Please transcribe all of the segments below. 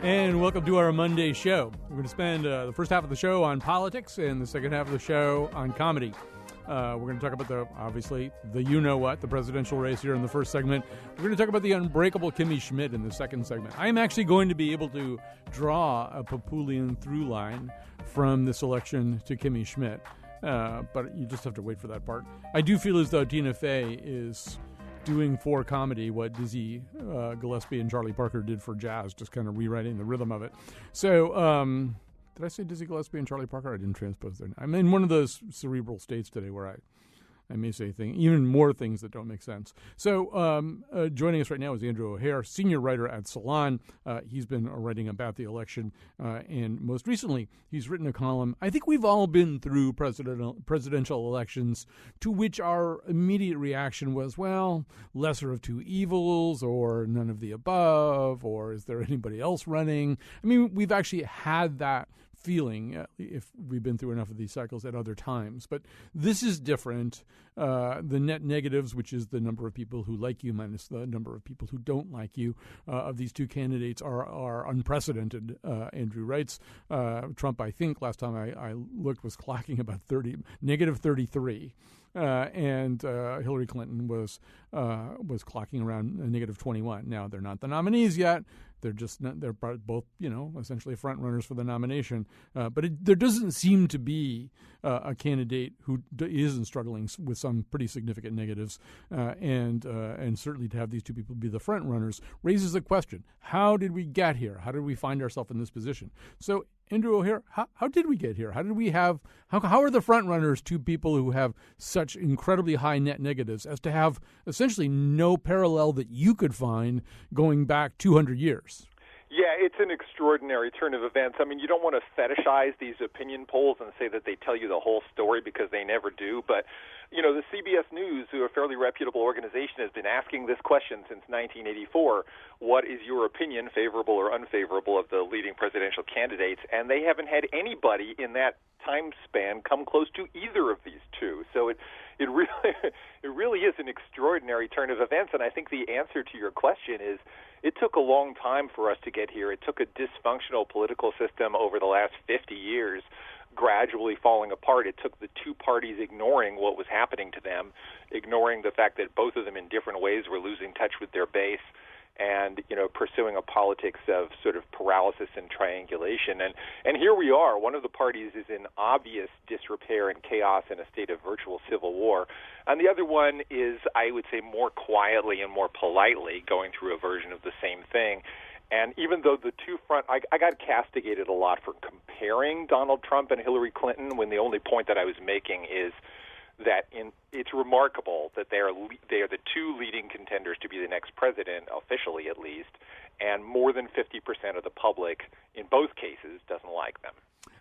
And welcome to our Monday show. We're going to spend the first half of the show on politics and the second half of the show on comedy. We're going to talk about the you-know-what, the presidential race here in the first segment. We're going to talk about the unbreakable Kimmy Schmidt in the second segment. I am actually going to be able to draw a Papulian through line from this election to Kimmy Schmidt, but you just have to wait for that part. I do feel as though Tina Fey is doing for comedy what Dizzy Gillespie and Charlie Parker did for jazz, just kind of rewriting the rhythm of it. So, did I say Dizzy Gillespie and Charlie Parker? I didn't transpose there. I'm in one of those cerebral states today where I may say even more things that don't make sense. So joining us right now is Andrew O'Hare, senior writer at Salon. He's been writing about the election, and most recently he's written a column. I think we've all been through presidential elections to which our immediate reaction was, well, lesser of two evils, or none of the above, or is there anybody else running? I mean, we've actually had that feeling if we've been through enough of these cycles at other times. But this is different. The net negatives, which is the number of people who like you minus the number of people who don't like you, of these two candidates are unprecedented, Andrew writes. Trump, I think, last time I looked, was clocking about negative 33. And Hillary Clinton was clocking around negative 21. Now, they're not the nominees yet. They're just they're both, essentially front runners for the nomination. But there doesn't seem to be a candidate who isn't struggling with some pretty significant negatives. And certainly to have these two people be the front runners raises a question. How did we get here? How did we find ourselves in this position? So, Andrew O'Hare, how did we get here? How are the front runners two people who have such incredibly high net negatives as to have essentially no parallel that you could find going back 200 years? Yeah, it's an extraordinary turn of events. I mean, you don't want to fetishize these opinion polls and say that they tell you the whole story, because they never do. But, the CBS News, who are a fairly reputable organization, has been asking this question since 1984. What is your opinion, favorable or unfavorable, of the leading presidential candidates? And they haven't had anybody in that time span come close to either of these two. So it really is an extraordinary turn of events. And I think the answer to your question is, it took a long time for us to get here. It took a dysfunctional political system over the last 50 years gradually falling apart. It took the two parties ignoring what was happening to them, ignoring the fact that both of them in different ways were losing touch with their base, and pursuing a politics of sort of paralysis and triangulation. And here we are. One of the parties is in obvious disrepair and chaos in a state of virtual civil war. And the other one is, I would say, more quietly and more politely going through a version of the same thing. And even though the two I got castigated a lot for comparing Donald Trump and Hillary Clinton, when the only point that I was making is that it's remarkable that they are the two leading contenders to be the next president, officially at least, and more than 50% of the public in both cases doesn't like them.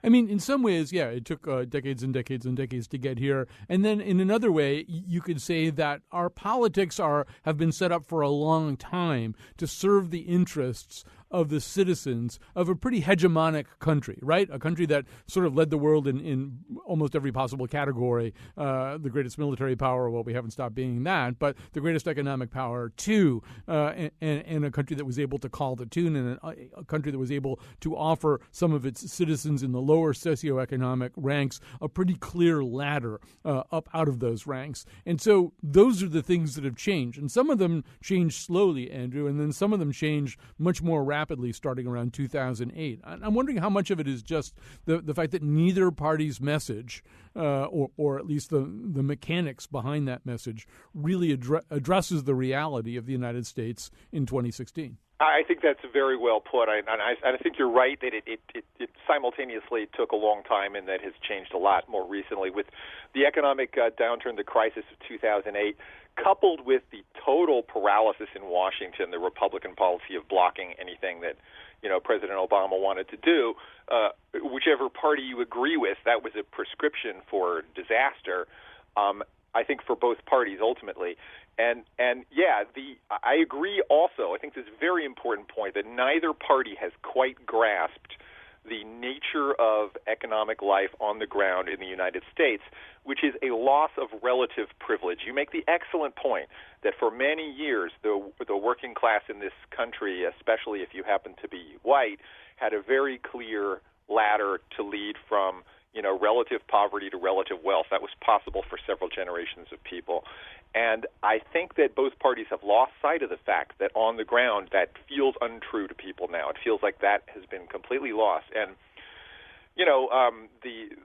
I mean, in some ways, yeah, it took decades and decades and decades to get here. And then in another way, you could say that our politics have been set up for a long time to serve the interests of the citizens of a pretty hegemonic country, right? A country that sort of led the world in almost every possible category. The greatest military power, well, we haven't stopped being that, but the greatest economic power too, and a country that was able to call the tune, and a country that was able to offer some of its citizens in the lower socioeconomic ranks a pretty clear ladder up out of those ranks. And so those are the things that have changed. And some of them changed slowly, Andrew, and then some of them changed much more rapidly starting around 2008. I'm wondering how much of it is just the fact that neither party's message, or at least the mechanics behind that message, really addresses the reality of the United States in 2016. I think that's very well put, and I think you're right that it simultaneously took a long time, and that has changed a lot more recently with the economic downturn, the crisis of 2008, coupled with the total paralysis in Washington, the Republican policy of blocking anything that President Obama wanted to do. Whichever party you agree with, that was a prescription for disaster. I think for both parties ultimately. And I agree also. I think this is a very important point that neither party has quite grasped the nature of economic life on the ground in the United States, which is a loss of relative privilege. You make the excellent point that for many years, the working class in this country, especially if you happen to be white, had a very clear ladder to lead from relative poverty to relative wealth. That was possible for several generations of people. And I think that both parties have lost sight of the fact that on the ground that feels untrue to people now. It feels like that has been completely lost. And,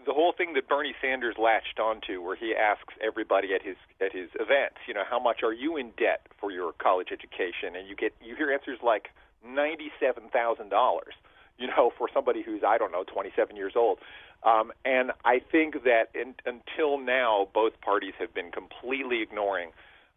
the whole thing that Bernie Sanders latched onto, where he asks everybody at his events, how much are you in debt for your college education? And you hear answers like $97,000, for somebody who's, 27 years old. And I think that until now, both parties have been completely ignoring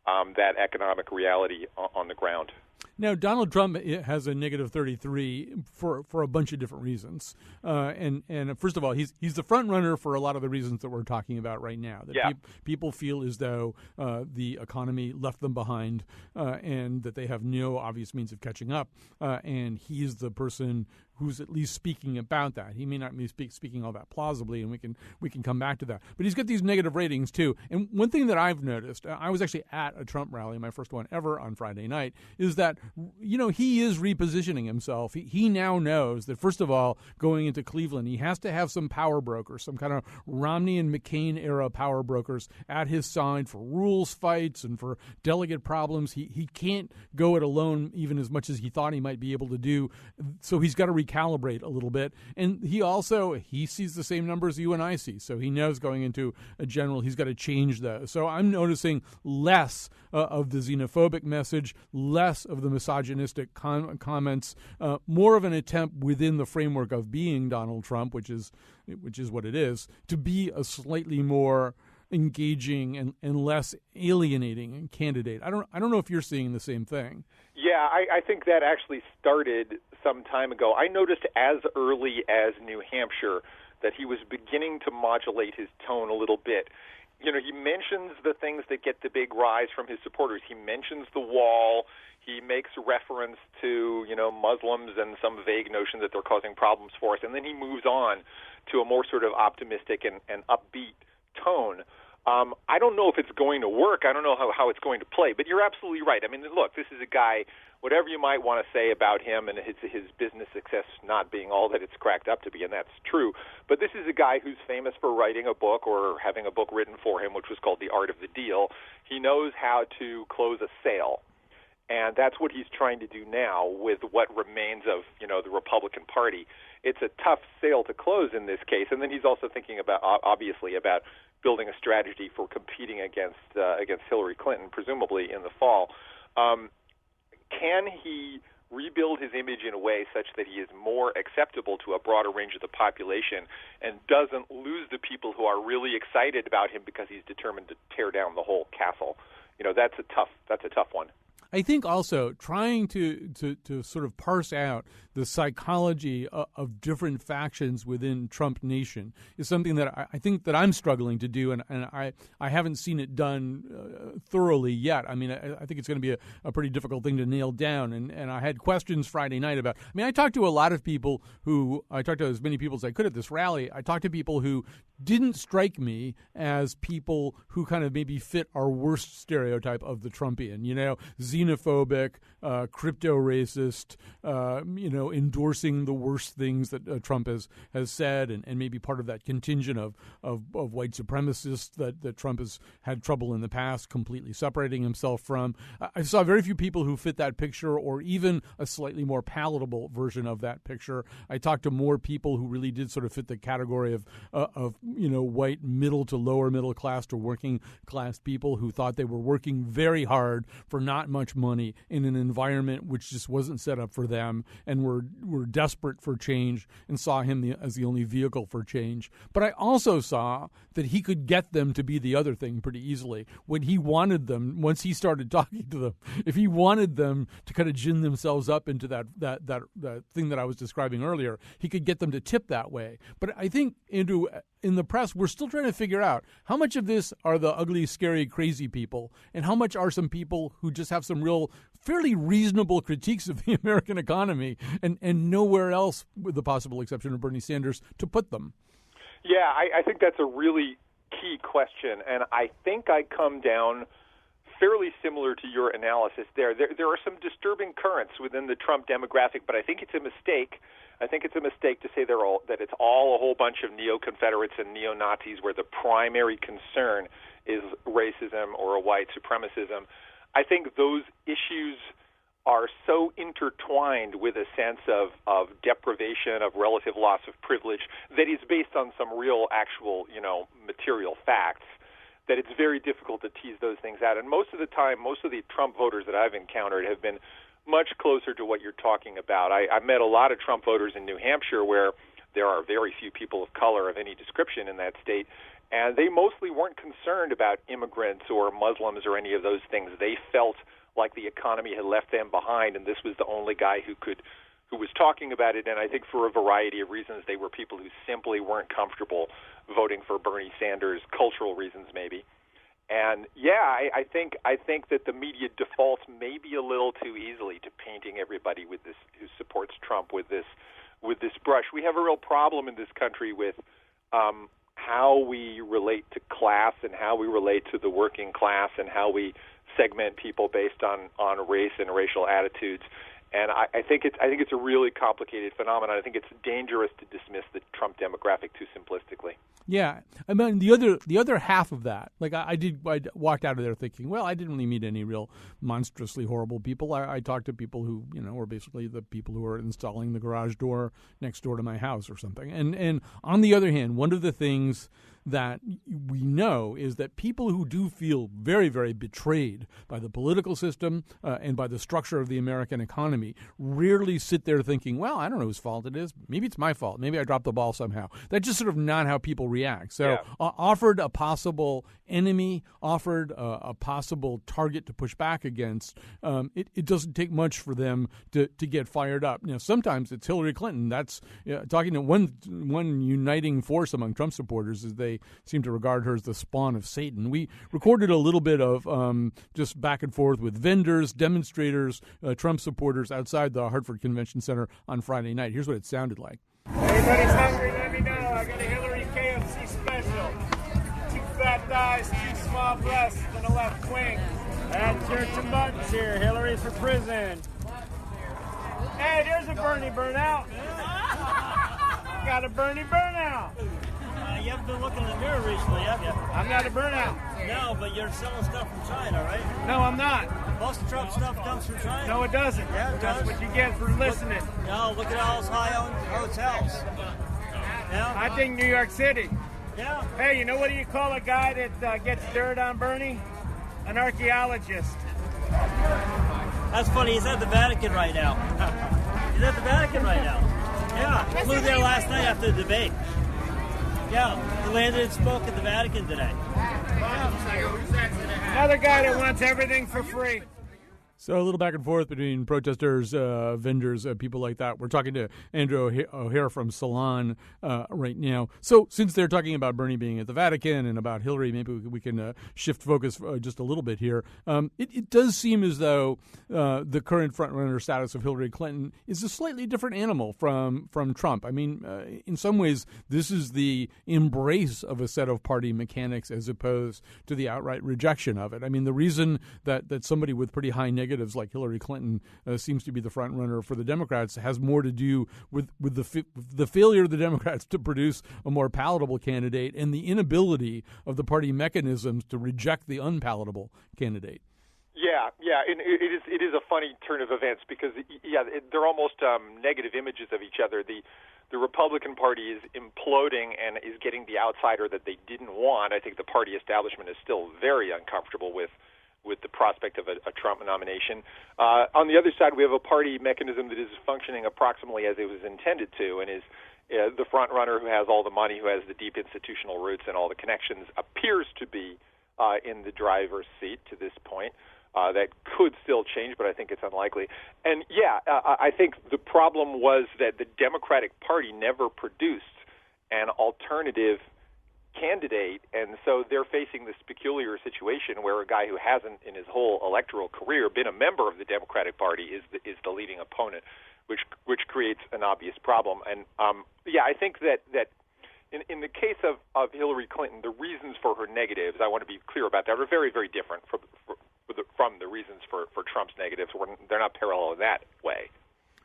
that economic reality on the ground. Now, Donald Trump has a negative 33 for a bunch of different reasons. And first of all, he's the front runner for a lot of the reasons that we're talking about right now. That people feel as though the economy left them behind and that they have no obvious means of catching up. And he's the person who's at least speaking about that. He may not be speaking all that plausibly, and we can come back to that. But he's got these negative ratings, too. And one thing that I've noticed, I was actually at a Trump rally, my first one ever on Friday night, is that, he is repositioning himself. He now knows that, first of all, going into Cleveland, he has to have some power brokers, some kind of Romney and McCain-era power brokers at his side for rules fights and for delegate problems. He can't go it alone even as much as he thought he might be able to do. So he's got to recalibrate a little bit. And he sees the same numbers you and I see. So he knows going into a general, he's got to change those. So I'm noticing less of the xenophobic message, less of the misogynistic comments, more of an attempt within the framework of being Donald Trump, which is what it is, to be a slightly more engaging and less alienating candidate. I don't know if you're seeing the same thing. Yeah, I think that actually started some time ago. I noticed as early as New Hampshire that he was beginning to modulate his tone a little bit. He mentions the things that get the big rise from his supporters. He mentions the wall. He makes reference to, Muslims and some vague notion that they're causing problems for us. And then he moves on to a more sort of optimistic and upbeat tone. I don't know if it's going to work. I don't know how it's going to play. But you're absolutely right. I mean, look, this is a guy, whatever you might want to say about him and his business success not being all that it's cracked up to be, and that's true. But this is a guy who's famous for writing a book or having a book written for him, which was called The Art of the Deal. He knows how to close a sale. And that's what he's trying to do now with what remains of, the Republican Party. It's a tough sale to close in this case. And then he's also thinking about, obviously, about building a strategy for competing against Hillary Clinton, presumably in the fall. Can he rebuild his image in a way such that he is more acceptable to a broader range of the population and doesn't lose the people who are really excited about him because he's determined to tear down the whole castle? That's a tough one. I think also trying to sort of parse out the psychology of different factions within Trump Nation is something that I think that I'm struggling to do, and I haven't seen it done thoroughly yet. I mean, I think it's going to be a pretty difficult thing to nail down, and I had questions Friday night about. I mean, I talked to a lot of people I talked to as many people as I could at this rally. I talked to people who didn't strike me as people who kind of maybe fit our worst stereotype of the Trumpian, xenophobic, crypto-racist, endorsing the worst things that Trump has said, and maybe part of that contingent of white supremacists that Trump has had trouble in the past completely separating himself from. I saw very few people who fit that picture or even a slightly more palatable version of that picture. I talked to more people who really did sort of fit the category of white middle to lower middle class to working class people who thought they were working very hard for not much money in an environment which just wasn't set up for them and were desperate for change and saw him as the only vehicle for change. But I also saw that he could get them to be the other thing pretty easily. When he wanted them, once he started talking to them, if he wanted them to kind of gin themselves up into that thing that I was describing earlier, he could get them to tip that way. But I think, Andrew, in the press, we're still trying to figure out how much of this are the ugly, scary, crazy people, and how much are some people who just have some real, fairly reasonable critiques of the American economy and nowhere else, with the possible exception of Bernie Sanders, to put them. Yeah, I think that's a really key question, and I think I come down fairly similar to your analysis there. There are some disturbing currents within the Trump demographic, but I think it's a mistake. I think it's a mistake to say that it's all a whole bunch of neo-Confederates and neo-Nazis where the primary concern is racism or white supremacism. I think those issues are so intertwined with a sense of deprivation, of relative loss of privilege, that is based on some real, actual, material facts, that it's very difficult to tease those things out. And most of the time, most of the Trump voters that I've encountered have been much closer to what you're talking about. I met a lot of Trump voters in New Hampshire where there are very few people of color of any description in that state, and they mostly weren't concerned about immigrants or Muslims or any of those things. They felt like the economy had left them behind, and this was the only guy who was talking about it. And I think for a variety of reasons, they were people who simply weren't comfortable voting for Bernie Sanders, cultural reasons maybe. And I think that the media defaults maybe a little too easily to painting everybody with this who supports Trump with this brush. We have a real problem in this country with how we relate to class and how we relate to the working class and how we segment people based on race and racial attitudes. And I think it's a really complicated phenomenon. I think it's dangerous to dismiss the Trump demographic too simplistically. Yeah, I mean the other half of that, like I walked out of there thinking, well, I didn't really meet any real monstrously horrible people. I talked to people who were basically the people who were installing the garage door next door to my house or something. And on the other hand, one of the things that we know is that people who do feel very, very betrayed by the political system and by the structure of the American economy rarely sit there thinking, well, I don't know whose fault it is. Maybe it's my fault. Maybe I dropped the ball somehow. That's just sort of not how people react. So offered a possible enemy, offered a possible target to push back against, it doesn't take much for them to get fired up. Sometimes it's Hillary Clinton. That's talking to one uniting force among Trump supporters is they seem to regard her as the spawn of Satan. We recorded a little bit of just back and forth with vendors, demonstrators, Trump supporters outside the Hartford Convention Center on Friday night. Here's what it sounded like. Anybody's hungry, let me know. I got a Hillary KFC special. 2 fat thighs, 2 small breasts, and a left wing. Add church and buttons here. Hillary for prison. Hey, there's a Bernie burnout. Got a Bernie burnout. You haven't been looking in the mirror recently, have you? I'm not a burnout. No, but you're selling stuff from China, right? No, I'm not. Most of Trump's stuff comes from China. No, it doesn't. Yeah, it That's does. what you get for listening. Look at all those high-owned hotels. Yeah? I think New York City. Yeah. Hey, you know what do you call a guy that gets dirt on Bernie? An archaeologist. That's funny. He's at the Vatican right now. He's at the Vatican right now. Yeah. Flew there last night after the debate. Yeah. He landed and spoke at the Vatican today. Another guy that wants everything for free. So a little back and forth between protesters, vendors, people like that. We're talking to Andrew O'Hare from Salon right now. So since they're talking about Bernie being at the Vatican and about Hillary, maybe we can shift focus just a little bit here. It does seem as though the current frontrunner status of Hillary Clinton is a slightly different animal from Trump. I mean, in some ways, this is the embrace of a set of party mechanics as opposed to the outright rejection of it. I mean, the reason that somebody with pretty high negatives like Hillary Clinton seems to be the front runner for the Democrats has more to do with the failure of the Democrats to produce a more palatable candidate and the inability of the party mechanisms to reject the unpalatable candidate. Yeah, and it is a funny turn of events because they're almost negative images of each other. The Republican Party is imploding and is getting the outsider that they didn't want. I think the party establishment is still very uncomfortable with the prospect of a Trump nomination. On the other side, we have a party mechanism that is functioning approximately as it was intended to, and is the front runner who has all the money, who has the deep institutional roots and all the connections, appears to be in the driver's seat to this point. That could still change, but I think it's unlikely. And I think the problem was that the Democratic Party never produced an alternative candidate, and so they're facing this peculiar situation where a guy who hasn't in his whole electoral career been a member of the Democratic Party is the leading opponent, which creates an obvious problem. And I think that in the case of Hillary Clinton, the reasons for her negatives, I want to be clear about that, are very, very different from the reasons for Trump's negatives. They're not parallel in that way.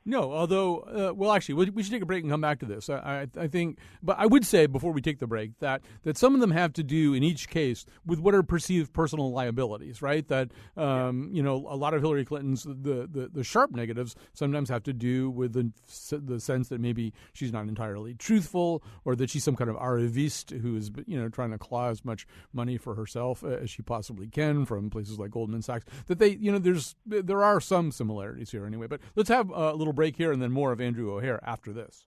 No, although, actually, we should take a break and come back to this. I think, but I would say before we take the break that some of them have to do in each case with what are perceived personal liabilities, right? That, a lot of Hillary Clinton's, the sharp negatives sometimes have to do with the sense that maybe she's not entirely truthful or that she's some kind of arriviste who is, trying to claw as much money for herself as she possibly can from places like Goldman Sachs. That there are some similarities here anyway. But let's have a little break here and then more of Andrew O'Hare after this.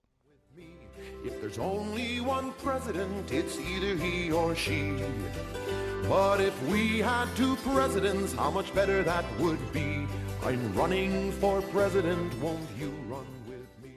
If there's only one president, it's either he or she. But if we had two presidents, how much better that would be. I'm running for president, won't you run with me?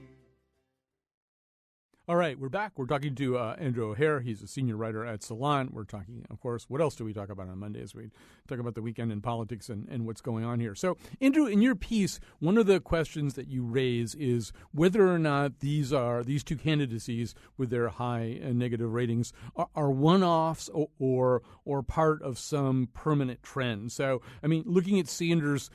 All right, we're back. We're talking to Andrew O'Hare. He's a senior writer at Salon. We're talking, of course, what else do we talk about on Mondays? We talk about the weekend in politics and what's going on here. So, Andrew, in your piece, one of the questions that you raise is whether or not these two candidacies with their high negative ratings are one-offs or part of some permanent trend. So, I mean, looking at Sanders,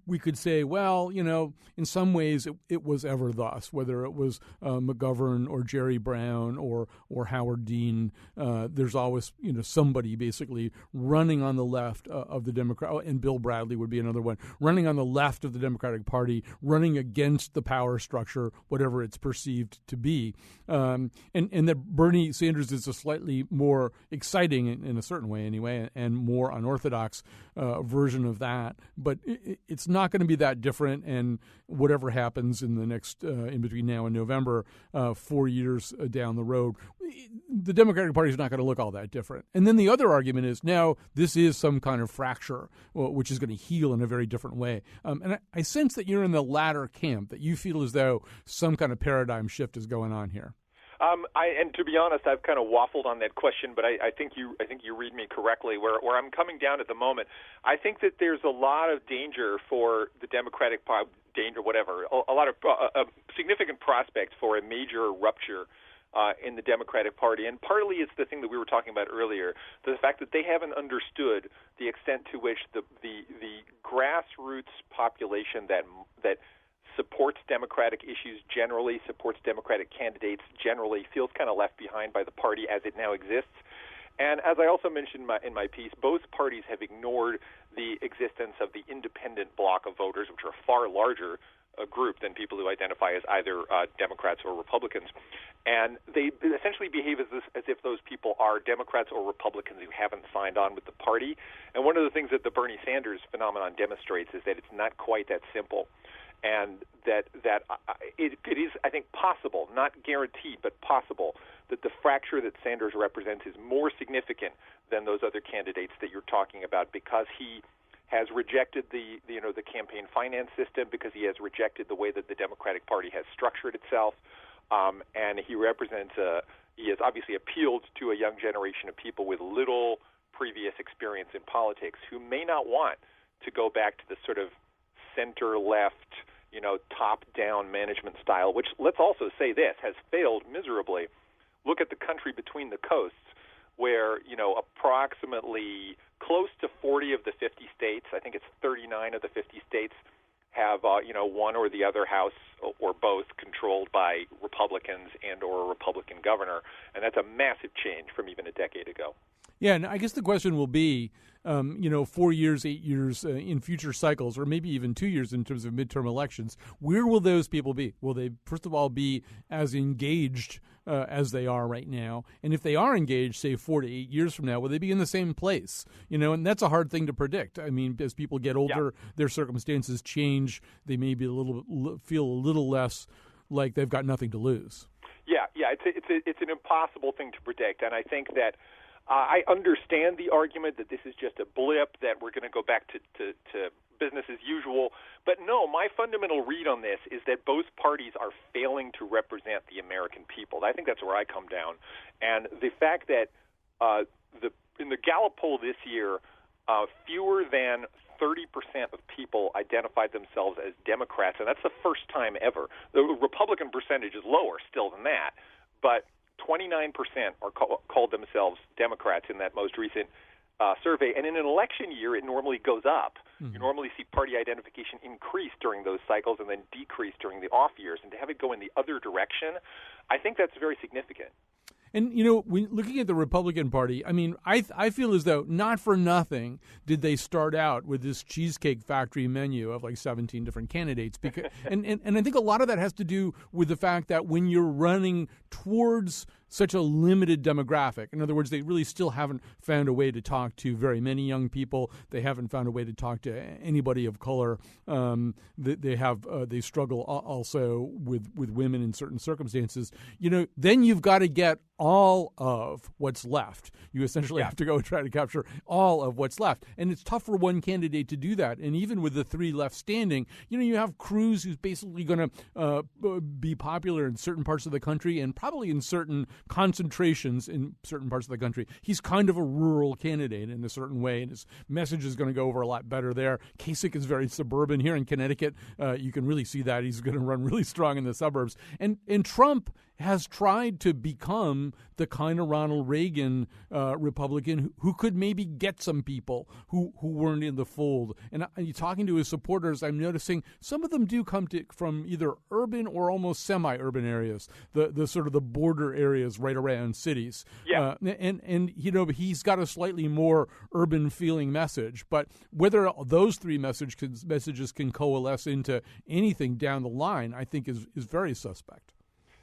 we could say, well, in some ways it was ever thus, whether it was McGovern or Jerry Brown or Howard Dean. There's always somebody basically running on the left of the Democrat, and Bill Bradley would be another one, running on the left of the Democratic Party, running against the power structure, whatever it's perceived to be. And that Bernie Sanders is a slightly more exciting, in a certain way anyway, and more unorthodox version of that. But it's not going to be that different, and whatever happens in the next, in between now and November, 4 years down the road, the Democratic Party is not going to look all that different. And then the other argument is now this is some kind of fracture, which is going to heal in a very different way. And I sense that you're in the latter camp, that you feel as though some kind of paradigm shift is going on here. And to be honest, I've kind of waffled on that question, but I think you read me correctly. Where I'm coming down at the moment, I think that there's a lot of danger for the Democratic Party, a lot of significant prospects for a major rupture in the Democratic Party. And partly it's the thing that we were talking about earlier, the fact that they haven't understood the extent to which the grassroots population that supports Democratic issues generally, supports Democratic candidates generally, feels kind of left behind by the party as it now exists. And as I also mentioned in my piece, both parties have ignored the existence of the independent bloc of voters, which are a far larger group than people who identify as either Democrats or Republicans. And they essentially behave as if those people are Democrats or Republicans who haven't signed on with the party. And one of the things that the Bernie Sanders phenomenon demonstrates is that it's not quite that simple. And that it is, I think, possible, not guaranteed, but possible, that the fracture that Sanders represents is more significant than those other candidates that you're talking about, because he has rejected the campaign finance system, because he has rejected the way that the Democratic Party has structured itself, and he has obviously appealed to a young generation of people with little previous experience in politics who may not want to go back to the sort of center-left, top-down management style, which, let's also say this, has failed miserably. Look at the country between the coasts, where, approximately close to 40 of the 50 states, I think it's 39 of the 50 states, have, one or the other house or both controlled by Republicans and or a Republican governor. And that's a massive change from even a decade ago. Yeah, and I guess the question will be, 4 years, 8 years in future cycles, or maybe even 2 years in terms of midterm elections, where will those people be? Will they, first of all, be as engaged as they are right now? And if they are engaged, say 4 to 8 years from now, will they be in the same place? And that's a hard thing to predict. I mean, as people get older, their circumstances change. They may be feel a little less like they've got nothing to lose. Yeah, it's an impossible thing to predict, and I think that I understand the argument that this is just a blip, that we're going to go back to business as usual. But no, my fundamental read on this is that both parties are failing to represent the American people. I think that's where I come down. And the fact that in the Gallup poll this year, fewer than 30% of people identified themselves as Democrats, and that's the first time ever. The Republican percentage is lower still than that, but 29% are called themselves Democrats in that most recent survey. And in an election year, it normally goes up. Mm-hmm. You normally see party identification increase during those cycles and then decrease during the off years. And to have it go in the other direction, I think that's very significant. And, you know, when looking at the Republican Party, I mean, I feel as though not for nothing did they start out with this Cheesecake Factory menu of like 17 different candidates. Because, and I think a lot of that has to do with the fact that when you're running towards such a limited demographic, in other words, they really still haven't found a way to talk to very many young people. They haven't found a way to talk to anybody of color. They struggle also with women in certain circumstances. You know, then you've got to get all of what's left. You essentially have to go and try to capture all of what's left. And it's tough for one candidate to do that. And even with the three left standing, you know, you have Cruz, who's basically going to be popular in certain parts of the country and probably in certain concentrations in certain parts of the country. He's kind of a rural candidate in a certain way, and his message is going to go over a lot better there. Kasich is very suburban. Here in Connecticut, you can really see that. He's going to run really strong in the suburbs. And Trump has tried to become the kind of Ronald Reagan Republican who could maybe get some people who weren't in the fold. And talking to his supporters, I'm noticing some of them do come from either urban or almost semi-urban areas, the sort of the border areas right around cities. Yeah. And you know, he's got a slightly more urban feeling message. But whether those three messages can coalesce into anything down the line, I think is very suspect.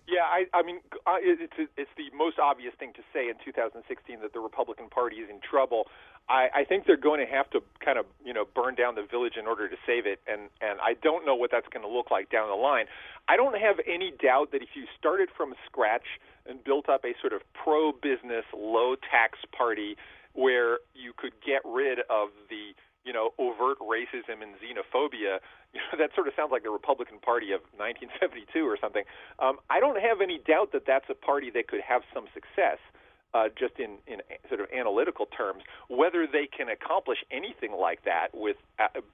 Yeah, I mean, it's the most obvious thing to say in 2016 that the Republican Party is in trouble. I think they're going to have to kind of, you know, burn down the village in order to save it, and I don't know what that's going to look like down the line. I don't have any doubt that if you started from scratch and built up a sort of pro-business, low-tax party where you could get rid of the, you know, overt racism and xenophobia, you know, that sort of sounds like the Republican Party of 1972 or something. I don't have any doubt that that's a party that could have some success, just in sort of analytical terms. Whether they can accomplish anything like that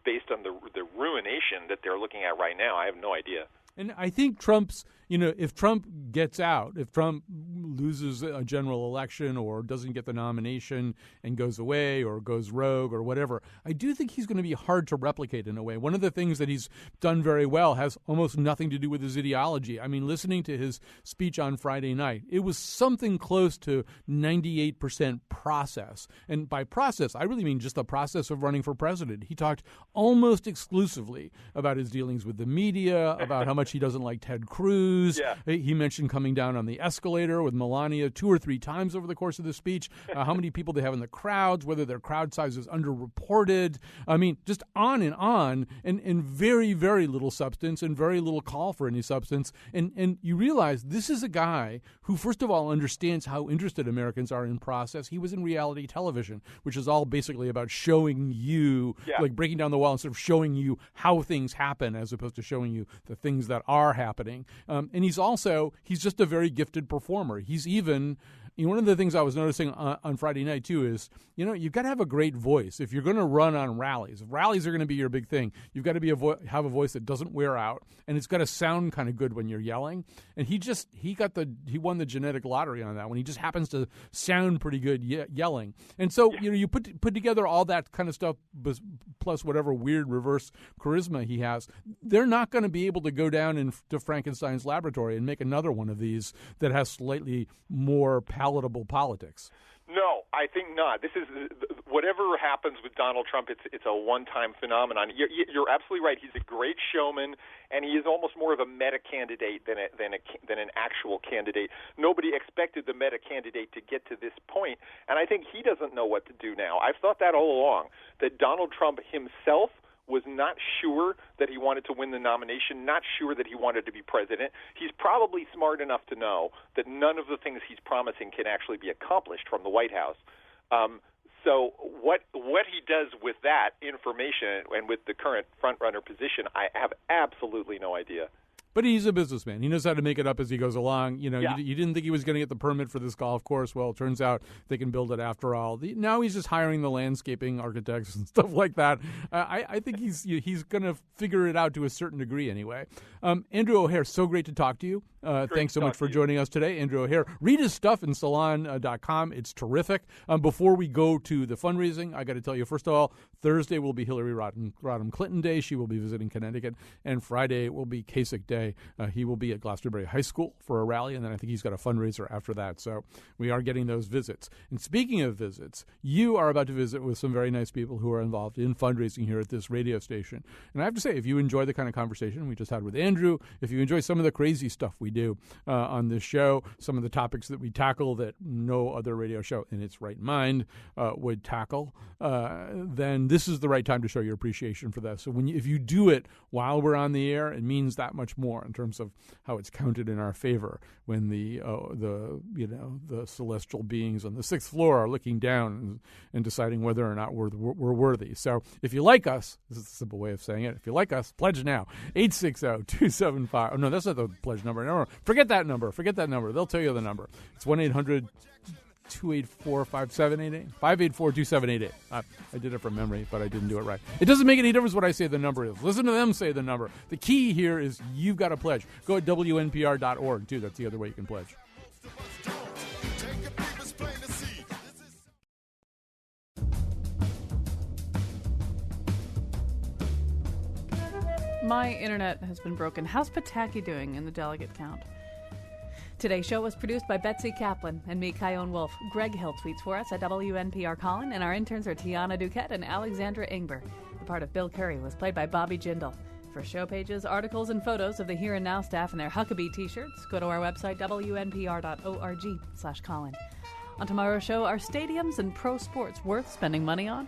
based on the ruination that they're looking at right now, I have no idea. And I think Trump's, you know, if Trump gets out, if Trump loses a general election or doesn't get the nomination and goes away or goes rogue or whatever, I do think he's going to be hard to replicate in a way. One of the things that he's done very well has almost nothing to do with his ideology. I mean, listening to his speech on Friday night, it was something close to 98% process. And by process, I really mean just the process of running for president. He talked almost exclusively about his dealings with the media, about how much he doesn't like Ted Cruz. Yeah. He mentioned coming down on the escalator with Melania 2 or 3 times over the course of the speech, how many people they have in the crowds, whether their crowd size is underreported. I mean, just on, and very, very little substance and very little call for any substance. And you realize this is a guy who, first of all, understands how interested Americans are in process. He was in reality television, which is all basically about showing you, like breaking down the wall and sort of showing you how things happen as opposed to showing you the things that are happening. And he's just a very gifted performer. He's even, you know, one of the things I was noticing on Friday night, too, is, you know, you've got to have a great voice. If you're going to run on rallies, if rallies are going to be your big thing, you've got to have a voice that doesn't wear out, and it's got to sound kind of good when you're yelling. And he won the genetic lottery on that one. He just happens to sound pretty good yelling. And so, you know, you put together all that kind of stuff plus whatever weird reverse charisma he has, they're not going to be able to go down into Frankenstein's laboratory and make another one of these that has slightly more palatable politics. No, I think not. This is whatever happens with Donald Trump. It's a one-time phenomenon. You're absolutely right. He's a great showman, and he is almost more of a meta candidate than an actual candidate. Nobody expected the meta candidate to get to this point, and I think he doesn't know what to do now. I've thought that all along, that Donald Trump himself was not sure that he wanted to win the nomination, not sure that he wanted to be president. He's probably smart enough to know that none of the things he's promising can actually be accomplished from the White House. So what he does with that information and with the current front-runner position, I have absolutely no idea. But he's a businessman. He knows how to make it up as he goes along. You know, Yeah. you didn't think he was going to get the permit for this golf course. Well, it turns out they can build it after all. Now he's just hiring the landscaping architects and stuff like that. I think he's going to figure it out to a certain degree anyway. Andrew O'Hare, so great to talk to you. Thanks so much for joining us today, Andrew O'Hare. Read his stuff in salon.com. It's terrific. Before we go to the fundraising, I got to tell you, first of all, Thursday will be Hillary Rodham Clinton Day. She will be visiting Connecticut. And Friday will be Kasich Day. He will be at Glastonbury High School for a rally, and then I think he's got a fundraiser after that. So we are getting those visits. And speaking of visits, you are about to visit with some very nice people who are involved in fundraising here at this radio station. And I have to say, if you enjoy the kind of conversation we just had with Andrew, if you enjoy some of the crazy stuff we do on this show, some of the topics that we tackle that no other radio show in its right mind would tackle, then this is the right time to show your appreciation for this. So if you do it while we're on the air, it means that much more in terms of how it's counted in our favor when the celestial beings on the sixth floor are looking down and deciding whether or not we're worthy. So if you like us, this is a simple way of saying it. If you like us, pledge now. 860-275. Oh no, that's not the pledge number. No, forget that number. They'll tell you the number. It's 1-800. 284-5788 584-2788. I did it from memory, but I didn't do it right. It doesn't make any difference what I say the number is. Listen to them say the number. The key here is you've got to pledge. Go at WNPR.org, too. That's the other way you can pledge. My internet has been broken. How's Pataki doing in the delegate count? Today's show was produced by Betsy Kaplan and me, Kyone Wolf. Greg Hill tweets for us at WNPR Colin, and our interns are Tiana Duquette and Alexandra Ingber. The part of Bill Curry was played by Bobby Jindal. For show pages, articles, and photos of the Here and Now staff and their Huckabee t-shirts, go to our website, WNPR.org/Colin. On tomorrow's show, are stadiums and pro sports worth spending money on?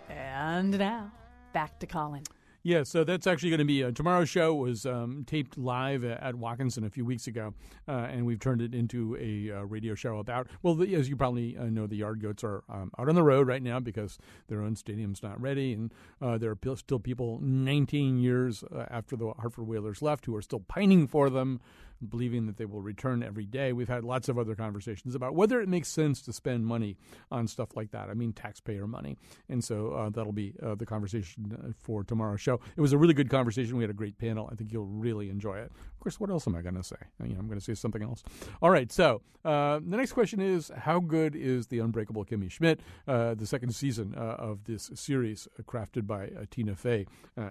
And now, back to Colin. Yeah, so that's actually going to be tomorrow's show was taped live at Watkinson a few weeks ago, and we've turned it into a radio show about, well, as you probably know, the Yard Goats are out on the road right now because their own stadium's not ready, and there are still people 19 years after the Hartford Whalers left who are still pining for them, believing that they will return every day. We've had lots of other conversations about whether it makes sense to spend money on stuff like that. I mean, taxpayer money. And so that'll be the conversation for tomorrow's show. It was a really good conversation. We had a great panel. I think you'll really enjoy it. Of course, what else am I going to say? I'm going to say something else. All right, so the next question is, how good is The Unbreakable Kimmy Schmidt, the second season of this series crafted by Tina Fey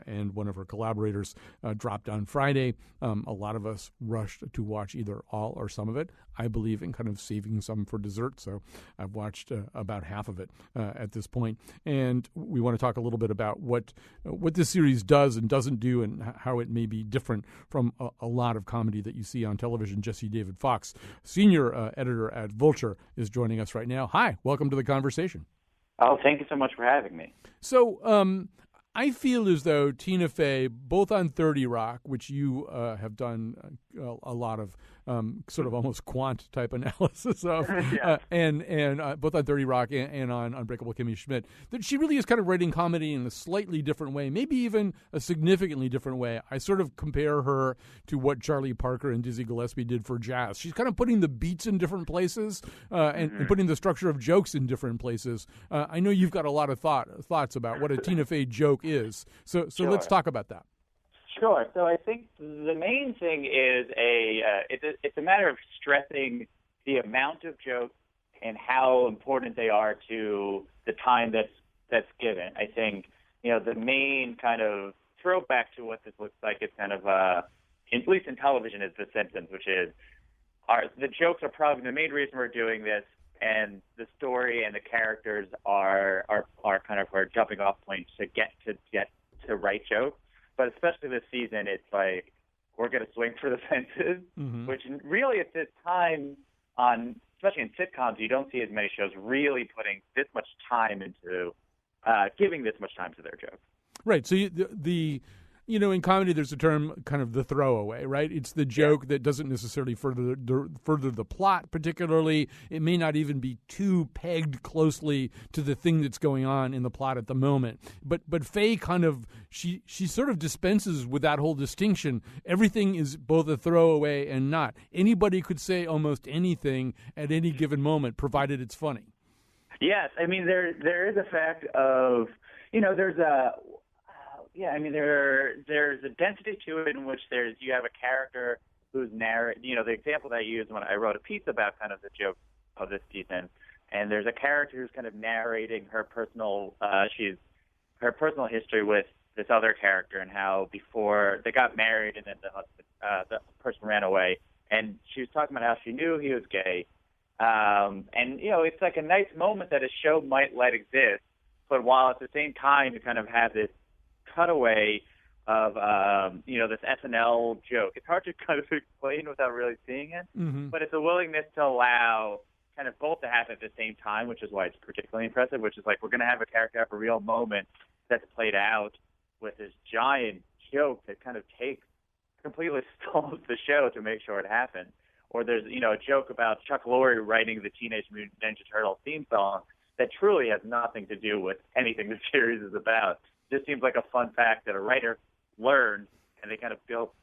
and one of her collaborators, dropped on Friday. A lot of us rushed to watch either all or some of it. I believe in kind of saving some for dessert, so I've watched about half of it at this point. And we want to talk a little bit about what this series does and doesn't do and how it may be different from a lot of comedy that you see on television. Jesse David Fox, senior editor at Vulture, is joining us right now. Hi, welcome to the conversation. Oh, thank you so much for having me. So, I feel as though Tina Fey, both on 30 Rock, which you have done a lot of sort of almost quant type analysis of, and both on 30 Rock and on Unbreakable Kimmy Schmidt, that she really is kind of writing comedy in a slightly different way, maybe even a significantly different way. I sort of compare her to what Charlie Parker and Dizzy Gillespie did for jazz. She's kind of putting the beats in different places and putting the structure of jokes in different places. I know you've got a lot of thoughts about what a Tina Fey joke is. So Sure. Let's talk about that. Sure. So I think the main thing is it's a matter of stressing the amount of jokes and how important they are to the time that's given. I think the main kind of throwback to what this looks like is kind of at least in television is The Simpsons, which is the jokes are probably the main reason we're doing this, and the story and the characters are kind of our jumping off points to get to write jokes. But especially this season, it's like we're going to swing for the fences, which really at this time, especially in sitcoms, you don't see as many shows really putting this much time into giving this much time to their jokes. Right. So the in comedy, there's a term, kind of the throwaway, right? It's the joke that doesn't necessarily further the plot particularly. It may not even be too pegged closely to the thing that's going on in the plot at the moment. But Faye kind of, she sort of dispenses with that whole distinction. Everything is both a throwaway and not. Anybody could say almost anything at any given moment, provided it's funny. Yes, I mean there is a fact of there's a there's a density to it in which you have a character who's the example that I used when I wrote a piece about kind of the joke of this season, and there's a character who's kind of narrating her personal history with this other character and how before they got married and then the person ran away, and she was talking about how she knew he was gay. It's like a nice moment that a show might let exist, but while at the same time you kind of have this cutaway of, this SNL joke. It's hard to kind of explain without really seeing it, but it's a willingness to allow kind of both to happen at the same time, which is why it's particularly impressive, which is like we're going to have a character have a real moment that's played out with this giant joke that kind of completely stalls the show to make sure it happens. Or there's, a joke about Chuck Lorre writing the Teenage Mutant Ninja Turtles theme song that truly has nothing to do with anything the series is about. It just seems like a fun fact that a writer learned, and they kind of built,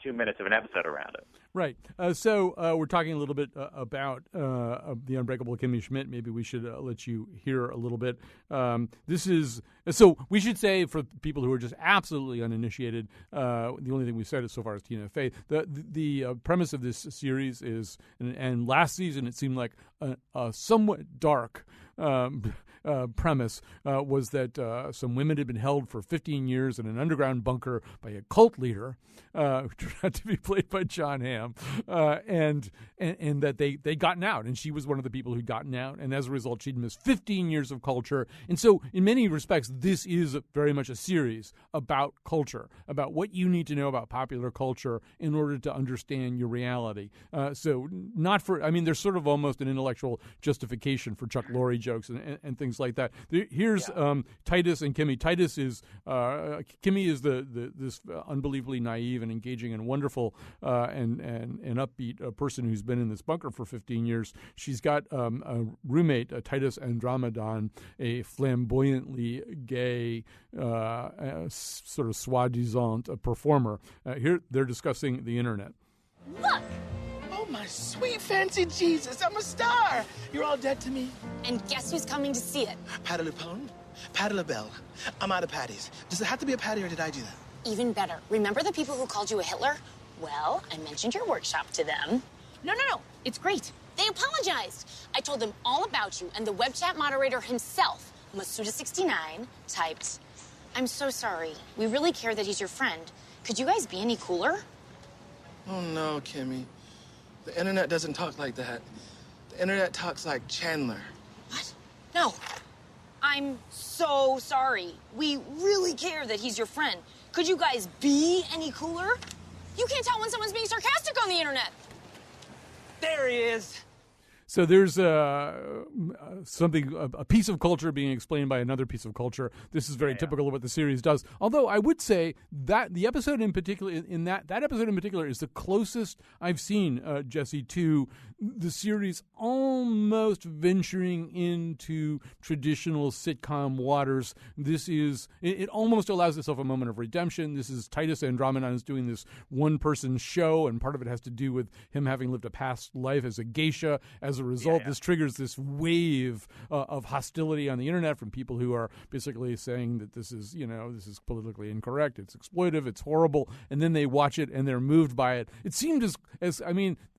2 minutes of an episode around it. Right. So we're talking a little bit about the Unbreakable Kimmy Schmidt. Maybe we should let you hear a little bit. So we should say for people who are just absolutely uninitiated, the only thing we said so far is Tina Fey. The premise of this series is, and last season it seemed like a somewhat dark premise was that some women had been held for 15 years in an underground bunker by a cult leader who turned out to be played by John Hamm, and that they'd gotten out, and she was one of the people who'd gotten out, and as a result she'd missed 15 years of culture. And so in many respects this is very much a series about culture, about what you need to know about popular culture in order to understand your reality. There's sort of almost an intellectual justification for Chuck Lorre jokes and things like that. Here's Titus and Kimmy. Titus is Kimmy is this unbelievably naive and engaging and wonderful and upbeat person who's been in this bunker for 15 years. She's got a roommate, Titus Andromedon, a flamboyantly gay, sort of soi-disant performer. Here they're discussing the internet. Look! Oh, my sweet fancy Jesus, I'm a star! You're all dead to me. And guess who's coming to see it? Patti LuPone? Patti LaBelle. I'm out of patties. Does it have to be a patty or did I do that? Even better. Remember the people who called you a Hitler? Well, I mentioned your workshop to them. No. It's great. They apologized. I told them all about you, and the web chat moderator himself, Masuda69, typed, "I'm so sorry. We really care that he's your friend. Could you guys be any cooler?" Oh, no, Kimmy. The internet doesn't talk like that. The internet talks like Chandler. What? No. I'm so sorry. We really care that he's your friend. Could you guys be any cooler? You can't tell when someone's being sarcastic on the internet. There he is. So there's a piece of culture being explained by another piece of culture. This is very typical of what the series does. Although I would say that the episode in particular, that episode in particular, is the closest I've seen, Jesse, to the series almost venturing into traditional sitcom waters. It almost allows itself a moment of redemption. This is Titus Andromedon is doing this one-person show, and part of it has to do with him having lived a past life as a geisha. As a result, this triggers this wave of hostility on the internet from people who are basically saying that this is politically incorrect, it's exploitive, it's horrible, and then they watch it and they're moved by it. It seemed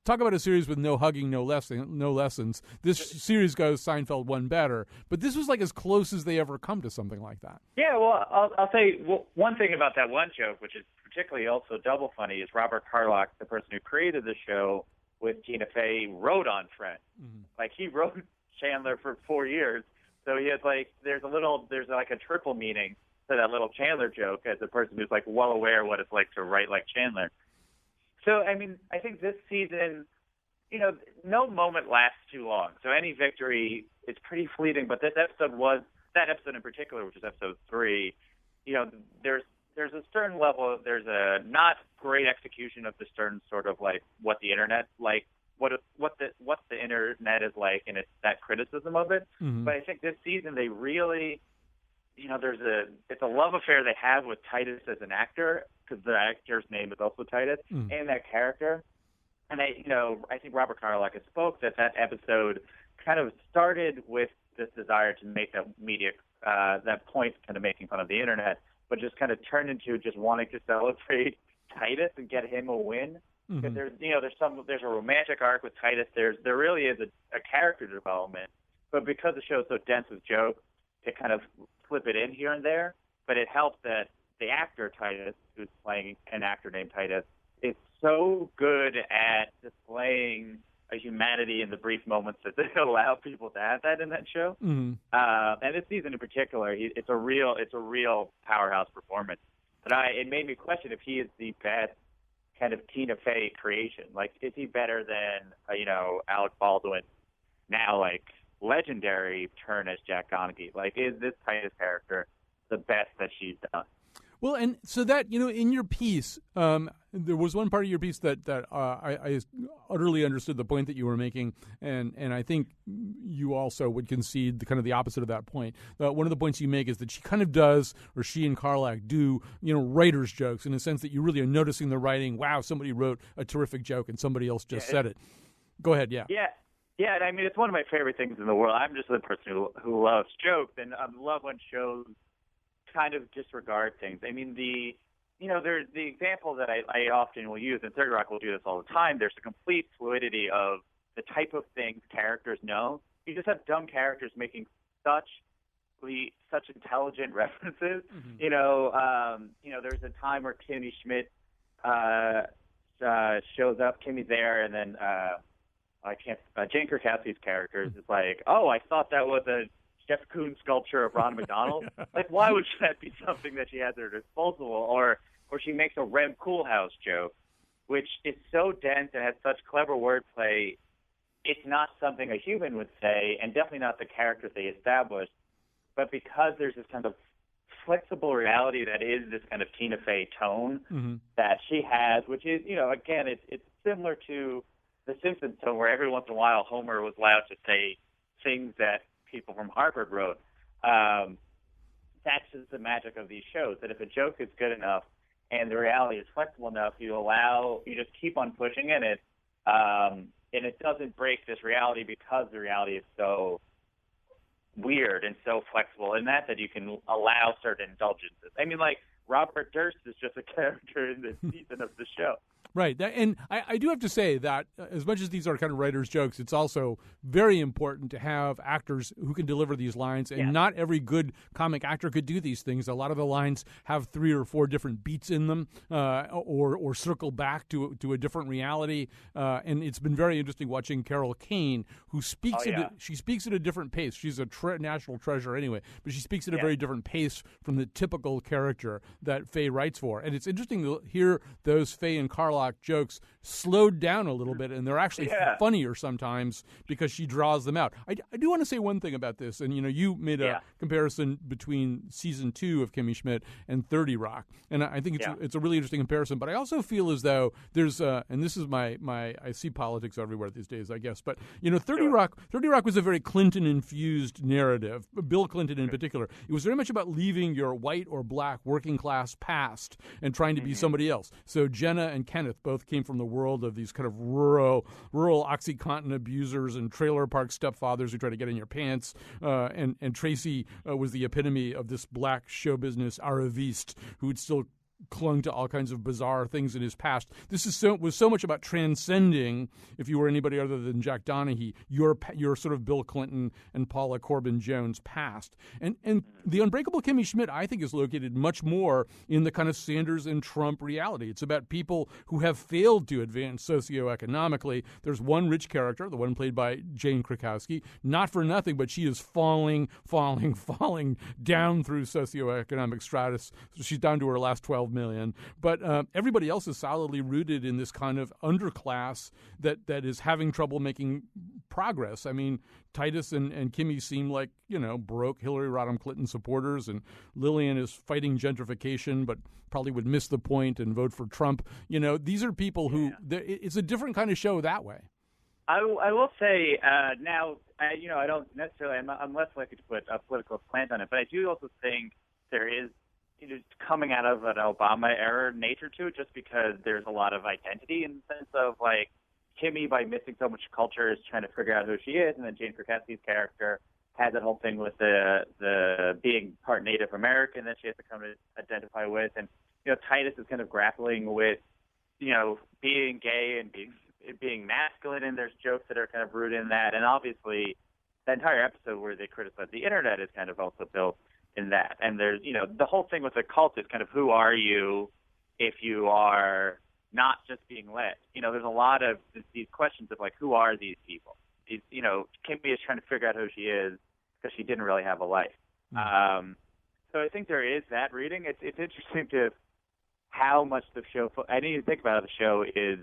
talk about a series with no hugging, no lessons. This series goes Seinfeld one better, but this was like as close as they ever come to something like that. Yeah, well, I'll say one thing about that one joke, which is particularly also double funny, is Robert Carlock, the person who created the show with Tina Fey, wrote on Friends. Mm-hmm. Like, he wrote Chandler for 4 years, so he has there's a triple meaning to that little Chandler joke as a person who's well aware what it's like to write like Chandler. So, I think this season, no moment lasts too long. So any victory is pretty fleeting, but that episode in particular, which is episode 3, there's a certain level. There's a not great execution of the Stern sort of like what the internet like what the internet is like, and it's that criticism of it. Mm-hmm. But I think this season they really, it's a love affair they have with Titus as an actor, because the actor's name is also Titus, and that character. And I think Robert Carlock has spoke that episode kind of started with this desire to make that point, kind of making fun of the internet, but just kind of turned into just wanting to celebrate Titus and get him a win. Because there's a romantic arc with Titus. There really is a character development, but because the show is so dense with jokes, it kind of flip it in here and there. But it helps that the actor Titus, who's playing an actor named Titus, is so good at displaying a humanity in the brief moments that they allow people to have that in that show. Mm-hmm. And this season in particular, it's a real powerhouse performance. But it made me question if he is the best kind of Tina Fey creation. Like, is he better than Alec Baldwin, now like legendary turn as Jack Donaghy? Like, is this Titus character the best that she's done? Well, and so that, in your piece, there was one part of your piece that I utterly understood the point that you were making, and I think you also would concede the opposite of that point. One of the points you make is that she kind of does, or she and Carlock do, writer's jokes, in the sense that you really are noticing the writing. Wow, somebody wrote a terrific joke and somebody else just said it. Go ahead, yeah. Yeah, and I mean, it's one of my favorite things in the world. I'm just a person who loves jokes, and I love when shows kind of disregard things. I mean, there's the example that I often will use, and 30 Rock will do this all the time. There's a complete fluidity of the type of things characters know. You just have dumb characters making such intelligent references. Mm-hmm. There's a time where Kimmy Schmidt shows up. Kimmy's there, and then Jane Krakowski's character is like, "Oh, I thought that was a Jeff Koons sculpture of Ronald McDonald." Like, why would that be something that she has at her disposal? Or she makes a Rem Koolhaus joke, which is so dense and has such clever wordplay. It's not something a human would say, and definitely not the characters they established. But because there's this kind of flexible reality that is this kind of Tina Fey tone that she has, which is, again, it's similar to the Simpsons tone, where every once in a while Homer was allowed to say things that people from Harvard wrote. That's just the magic of these shows, that if a joke is good enough and the reality is flexible enough, you just keep on pushing in it, and it doesn't break this reality because the reality is so weird and so flexible, and that you can allow certain indulgences. I mean, like, Robert Durst is just a character in this season of the show. Right. And I do have to say that as much as these are kind of writer's jokes, it's also very important to have actors who can deliver these lines. And not every good comic actor could do these things. A lot of the lines have 3 or 4 different beats in them, or circle back to a different reality. And it's been very interesting watching Carol Kane, who speaks she speaks at a different pace. She's a national treasure anyway, but she speaks at a very different pace from the typical character that Faye writes for. And it's interesting to hear those Faye and Carlock jokes slowed down a little bit, and they're actually funnier sometimes because she draws them out. I do want to say one thing about this, and you made a comparison between season 2 of Kimmy Schmidt and 30 Rock, and I think it's a really interesting comparison. But I also feel as though there's and this is my I see politics everywhere these days, I guess. But 30 Rock was a very Clinton infused narrative. Bill Clinton in particular. It was very much about leaving your white or black working class past and trying to be somebody else. So Jenna and Kenneth both came from the world of these kind of rural OxyContin abusers and trailer park stepfathers who try to get in your pants. And Tracy was the epitome of this black show business Araviste who would still clung to all kinds of bizarre things in his past. This was so much about transcending, if you were anybody other than Jack Donaghy, your sort of Bill Clinton and Paula Corbin Jones past. And the Unbreakable Kimmy Schmidt, I think, is located much more in the kind of Sanders and Trump reality. It's about people who have failed to advance socioeconomically. There's one rich character, the one played by Jane Krakowski, not for nothing, but she is falling down through socioeconomic stratus. So she's down to her last 12 12 million. But everybody else is solidly rooted in this kind of underclass that is having trouble making progress. I mean, Titus and Kimmy seem like, broke Hillary Rodham Clinton supporters, and Lillian is fighting gentrification, but probably would miss the point and vote for Trump. These are people who, it's a different kind of show that way. I will say now, I don't necessarily, I'm less likely to put a political slant on it, but I do also think there is coming out of an Obama era nature to it, just because there's a lot of identity in the sense of, like, Kimmy, by missing so much culture, is trying to figure out who she is, and then Jane Krakowski's character has that whole thing with the being part Native American that she has to come to identify with, and Titus is kind of grappling with being gay and being masculine, and there's jokes that are kind of rooted in that, and obviously the entire episode where they criticize the internet is kind of also built in that, and there's the whole thing with the cult is kind of, who are you if you are not just being led? There's a lot of these questions of, like, who are these people? Kimmy is trying to figure out who she is because she didn't really have a life. So I think there is that reading. It's interesting to how much the show, I didn't even think about it, the show is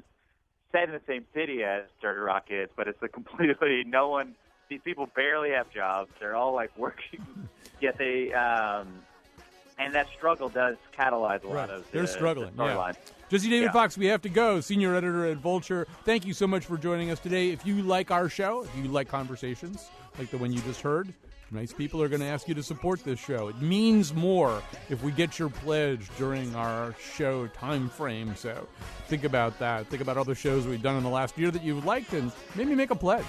set in the same city as Dirty Rock is, but it's a completely, these people barely have jobs. They're all, like, working, yet they, and that struggle does catalyze a lot of They're struggling, storylines. Jesse David Fox, we have to go. Senior editor at Vulture. Thank you so much for joining us today. If you like our show, if you like conversations like the one you just heard, nice people are going to ask you to support this show. It means more if we get your pledge during our show time frame. So think about that. Think about other shows we've done in the last year that you've liked, and maybe make a pledge.